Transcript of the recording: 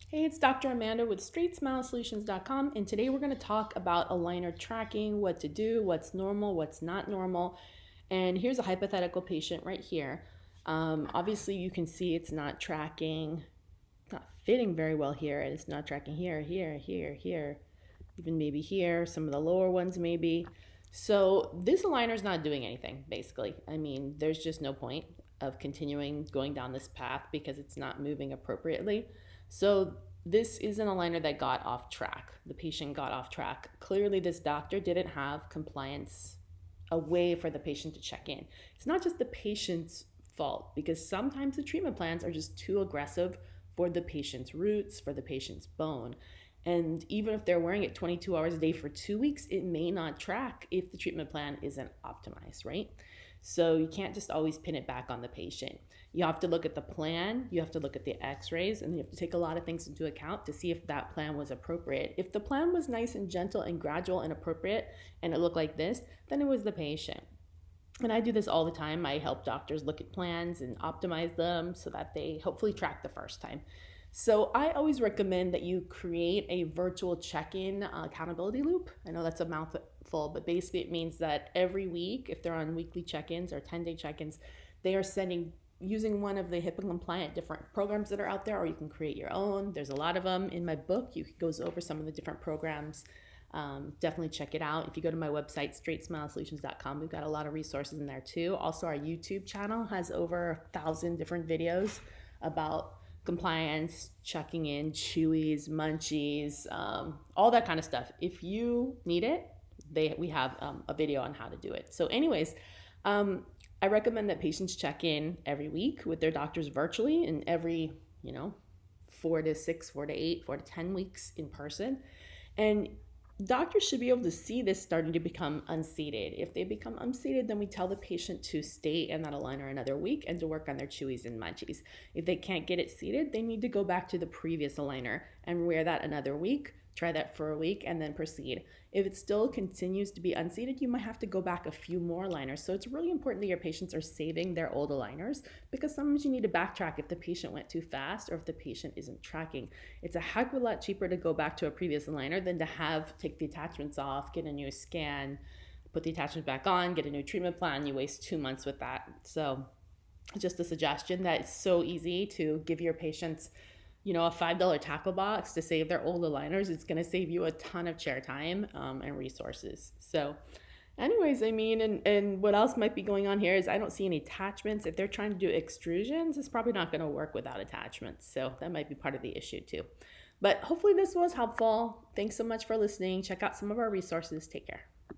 Hey, it's Dr. Amanda with StraightSmileSolutions.com, and today we're going to talk about aligner tracking, what to do, what's normal, what's not normal. And here's a hypothetical patient right here. Obviously, you can see it's not tracking, not fitting very well here, and it's not tracking here, here, here, here, even maybe here, some of the lower ones maybe. So this aligner is not doing anything, basically. I mean, there's just no point of continuing going down this path because it's not moving appropriately. So this is an aligner that got off track. The patient got off track. Clearly, this doctor didn't have compliance, a way for the patient to check in. It's not just the patient's fault because sometimes the treatment plans are just too aggressive for the patient's roots, for the patient's bone. And even if they're wearing it 22 hours a day for 2 weeks, it may not track if the treatment plan isn't optimized, right? So you can't just always pin it back on the patient. You have to look at the plan, you have to look at the x-rays, and you have to take a lot of things into account to see if that plan was appropriate. If the plan was nice and gentle and gradual and appropriate and it looked like this, then it was the patient. And I do this all the time. I help doctors look at plans and optimize them so that they hopefully track the first time. So I always recommend that you create a virtual check-in accountability loop. I know that's a mouthful, but basically it means that every week, if they're on weekly check-ins or 10-day check-ins, they are sending using one of the HIPAA compliant different programs that are out there, or you can create your own. There's a lot of them in my book. You goes over some of the different programs. Definitely check it out. If you go to my website, StraightSmileSolutions.com, we've got a lot of resources in there too. Also, our YouTube channel has over 1,000 different videos about compliance, checking in, chewies, munchies, all that kind of stuff. If you need it, we have a video on how to do it. So anyways, I recommend that patients check in every week with their doctors virtually and every, 4 to 6, 4 to 8, 4 to 10 weeks in person. And doctors should be able to see this starting to become unseated. If they become unseated, then we tell the patient to stay in that aligner another week and to work on their chewies and munchies. If they can't get it seated, they need to go back to the previous aligner and wear that another week. Try that for a week and then proceed. If it still continues to be unseated, you might have to go back a few more aligners. So it's really important that your patients are saving their old aligners because sometimes you need to backtrack if the patient went too fast or if the patient isn't tracking. It's a heck of a lot cheaper to go back to a previous aligner than to take the attachments off, get a new scan, put the attachments back on, get a new treatment plan. You waste 2 months with that. So just a suggestion that it's so easy to give your patients a $5 tackle box to save their old aligners. It's going to save you a ton of chair time and resources. So anyways, and what else might be going on here is I don't see any attachments. If they're trying to do extrusions, it's probably not going to work without attachments. So that might be part of the issue too. But hopefully this was helpful. Thanks so much for listening. Check out some of our resources. Take care.